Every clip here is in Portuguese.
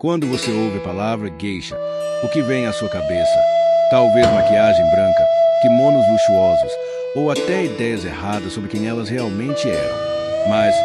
Quando você ouve a palavra geisha, o que vem à sua cabeça? Talvez maquiagem branca, kimonos luxuosos, ou até ideias erradas sobre quem elas realmente eram. Mas,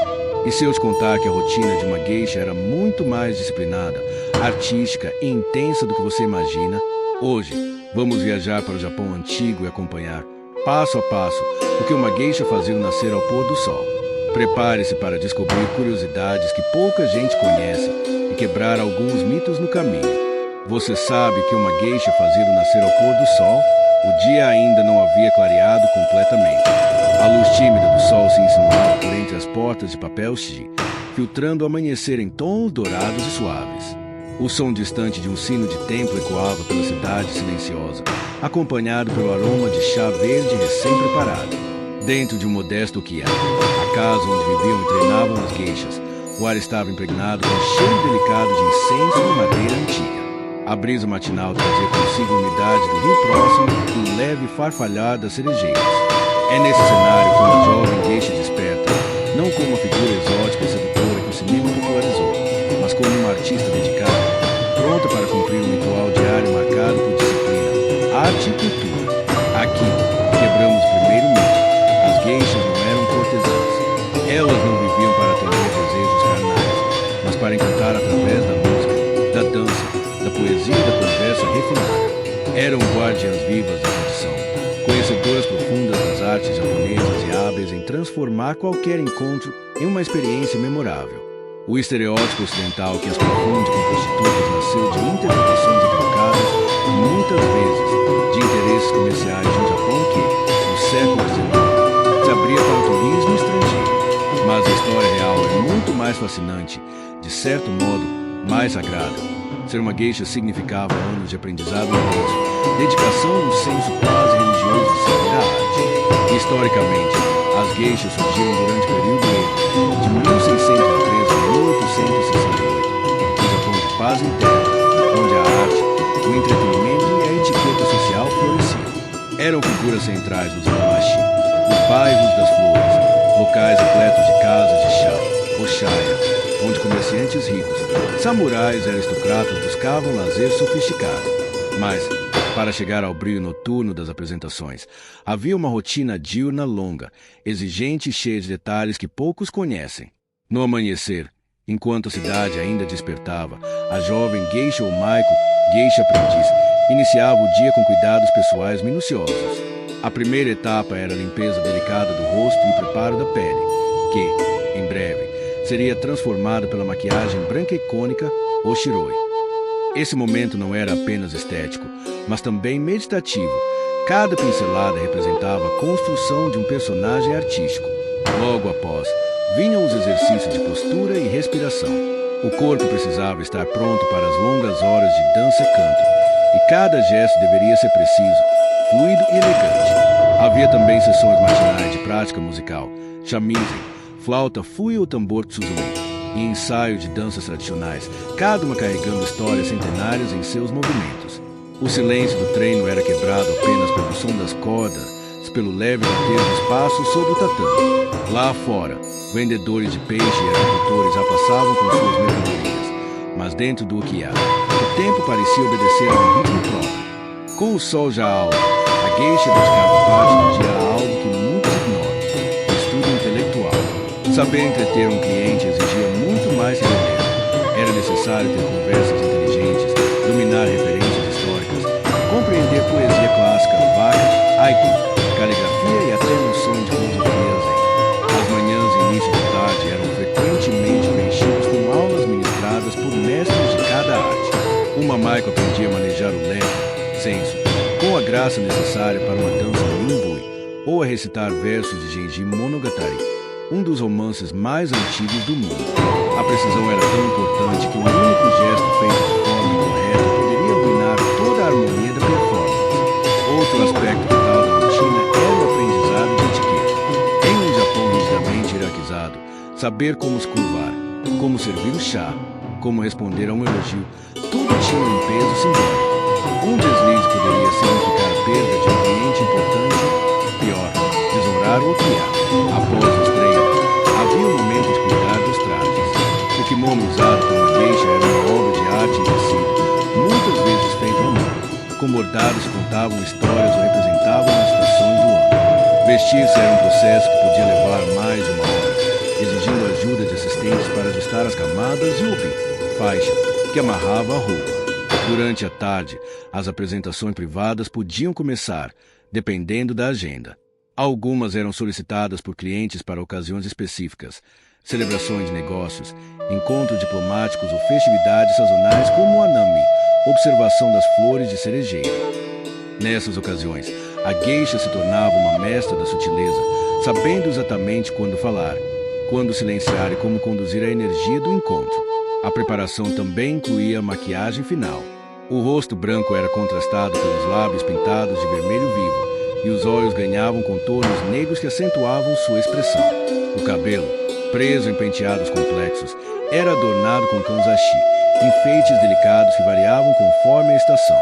e se eu te contar que a rotina de uma geisha era muito mais disciplinada, artística e intensa do que você imagina? Hoje, vamos viajar para o Japão antigo e acompanhar, passo a passo, o que uma geisha fazia ao nascer ao pôr do sol. Prepare-se para descobrir curiosidades que pouca gente conhece e quebrar alguns mitos no caminho. Você sabe que uma geisha fazia ao nascer ao pôr do sol? O dia ainda não havia clareado completamente. A luz tímida do sol se insinuava por entre as portas de papel shiji, filtrando o amanhecer em tons dourados e suaves. O som distante de um sino de templo ecoava pela cidade silenciosa, acompanhado pelo aroma de chá verde recém-preparado. Dentro de um modesto ukiya, a casa onde viviam e treinavam as geishas, o ar estava impregnado com um cheiro delicado de incenso e madeira antiga. A brisa matinal trazia consigo a umidade do rio próximo e um leve farfalhar das cerejeiras. É nesse cenário que uma jovem geisha desperta, não como uma figura exótica e sedutora que o cinema popularizou, mas como uma artista dedicada, pronta para cumprir um ritual diário marcado por disciplina, arte e cultura. Aqui, quebramos o primeiro mito. As geishas não eram cortesãs. Elas não viviam para atender desejos carnais, mas para encantar através da música, da dança, da poesia e da conversa refinada. Eram guardiãs vivas da tradição, conhecedoras profundas das artes japonesas e hábeis em transformar qualquer encontro em uma experiência memorável. O estereótipo ocidental que as confunde com prostitutas nasceu de interpretações equivocadas e muitas vezes de interesses comerciais de um Japão que, no século XIX, se abria para o turismo estrangeiro. Mas a história real é muito mais fascinante, de certo modo, mais sagrada. Ser uma geisha significava anos de aprendizado intenso, dedicação e um senso quase religioso de seguir a arte. Historicamente, as geishas surgiram durante o período Edo, de 1613 a 1868, no Japão de paz interna, onde a arte, o entretenimento e a etiqueta social floresciam. Eram figuras centrais dos hamashi, os bairros das flores, locais repletos de casas de chá, oshaya, onde comerciantes ricos, samurais e aristocratas buscavam lazer sofisticado. Mas, para chegar ao brilho noturno das apresentações, havia uma rotina diurna longa, exigente e cheia de detalhes que poucos conhecem. No amanhecer, enquanto a cidade ainda despertava, a jovem geisha ou maiko, geisha aprendiz, iniciava o dia com cuidados pessoais minuciosos. A primeira etapa era a limpeza delicada do rosto e o preparo da pele, que, em breve, seria transformada pela maquiagem branca icônica, ou shiroi. Esse momento não era apenas estético, mas também meditativo. Cada pincelada representava a construção de um personagem artístico. Logo após, vinham os exercícios de postura e respiração. O corpo precisava estar pronto para as longas horas de dança e canto, e cada gesto deveria ser preciso, fluido e elegante. Havia também sessões matinais de prática musical, shamisen, flauta fui ou tambor tsuzumi, e ensaio de danças tradicionais, cada uma carregando histórias centenárias em seus movimentos. O silêncio do treino era quebrado apenas pelo som das cordas, pelo leve bater dos passos sobre o tatame. Lá fora, vendedores de peixe e agricultores já passavam com suas mercadorias, mas dentro do ukiya, o tempo parecia obedecer a um ritmo próprio. Com o sol já alto, a geisha dedicava parte do dia a algo que muitos ignoram: o estudo intelectual. Saber entreter um cliente exigia muito mais que beleza. Era necessário ter conversas inteligentes, dominar referências históricas, compreender poesia clássica, vaca, haiku, caligrafia e até noções de filosofia zen. As manhãs e início de tarde eram frequentemente preenchidos com aulas ministradas por mestres de cada arte. Uma maiko aprendia a manejar o leque, senso, com a graça necessária para uma dança nimbui, ou a recitar versos de Genji Monogatari, um dos romances mais antigos do mundo. A precisão era tão importante que um único gesto feito de forma incorreta poderia arruinar toda a harmonia da performance. Outro aspecto vital da rotina era o aprendizado de etiqueta. Em um Japão rigidamente hierarquizado, saber como se curvar, como servir o chá, como responder a um elogio, tudo tinha um peso simbólico. Um deslize poderia significar a perda de um cliente importante, pior, desonrar o ukiya. Após os treinos, havia um momento de cuidar dos trajes. O kimono usado por uma geisha era uma obra de arte bordados que contavam histórias ou representavam as situações do ano. Vestir-se era um processo que podia levar mais de uma hora, exigindo ajuda de assistentes para ajustar as camadas e o bico, faixa, que amarrava a roupa. Durante a tarde, as apresentações privadas podiam começar, dependendo da agenda. Algumas eram solicitadas por clientes para ocasiões específicas, celebrações de negócios, encontros diplomáticos ou festividades sazonais como o Anami, observação das flores de cerejeira. Nessas ocasiões, a geisha se tornava uma mestra da sutileza, sabendo exatamente quando falar, quando silenciar e como conduzir a energia do encontro. A preparação também incluía a maquiagem final. O rosto branco era contrastado pelos lábios pintados de vermelho vivo, e os olhos ganhavam contornos negros que acentuavam sua expressão. O cabelo, preso em penteados complexos, era adornado com kanzashi, enfeites delicados que variavam conforme a estação.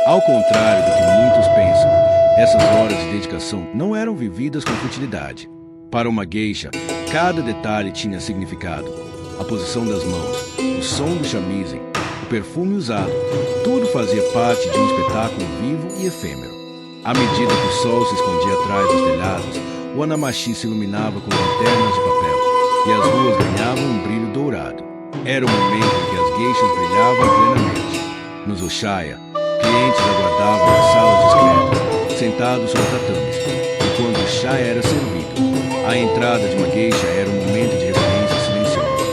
Ao contrário do que muitos pensam, essas horas de dedicação não eram vividas com futilidade. Para uma geisha, cada detalhe tinha significado. A posição das mãos, o som do shamisen, o perfume usado, tudo fazia parte de um espetáculo vivo e efêmero. À medida que o sol se escondia atrás dos telhados, o Anamashi se iluminava com lanternas de papel, e as ruas ganhavam um brilho dourado. Era o momento em que as geishas brilhavam plenamente. Nos Oshaya, clientes aguardavam nas salas discretas, sentados sobre tatames, enquanto o chá era servido. A entrada de uma geisha era um momento de reverência silenciosa.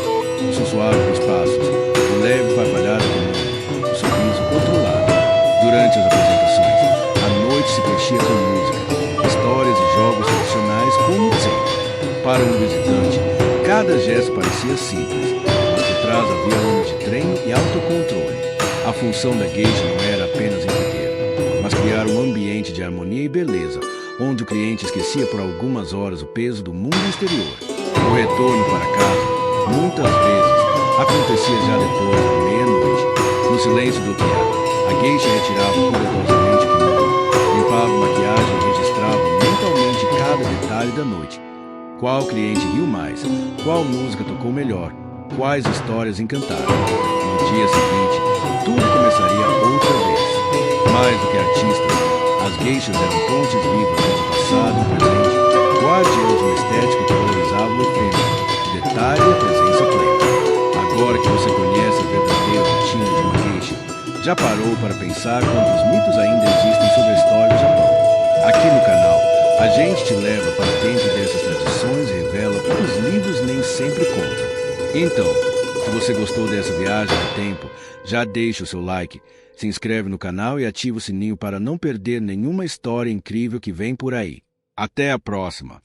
O sussurro dos passos, o leve farfalhar do mundo, o sorriso controlado. Durante as apresentações, a noite se preenchia com música, histórias e jogos tradicionais como o zen. Para um visitante, cada gesto parecia simples, mas por trás havia anos de treino e autocontrole. A função da geisha não era apenas entreter, mas criar um ambiente de harmonia e beleza, onde o cliente esquecia por algumas horas o peso do mundo exterior. O retorno para casa, muitas vezes, acontecia já depois da meia-noite. No silêncio do teatro, a geisha retirava cuidadosamente o kimono, limpava a maquiagem e registrava mentalmente cada detalhe da noite. Qual cliente riu mais, qual música tocou melhor, quais histórias encantaram. No dia seguinte, tudo começaria outra vez. Mais do que artistas, as geishas eram pontes vivas entre o passado e o presente, guardiãs de uma estética que valorizava o efêmero, o detalhe e a presença plena. Agora que você conhece a verdadeira rotina de uma geisha, já parou para pensar quantos mitos ainda existem sobre a história do Japão? Aqui no canal, a gente te leva para dentro dessas tradições e revela o que os livros nem sempre contam. Então, se você gostou dessa viagem no tempo, já deixa o seu like, se inscreve no canal e ativa o sininho para não perder nenhuma história incrível que vem por aí. Até a próxima!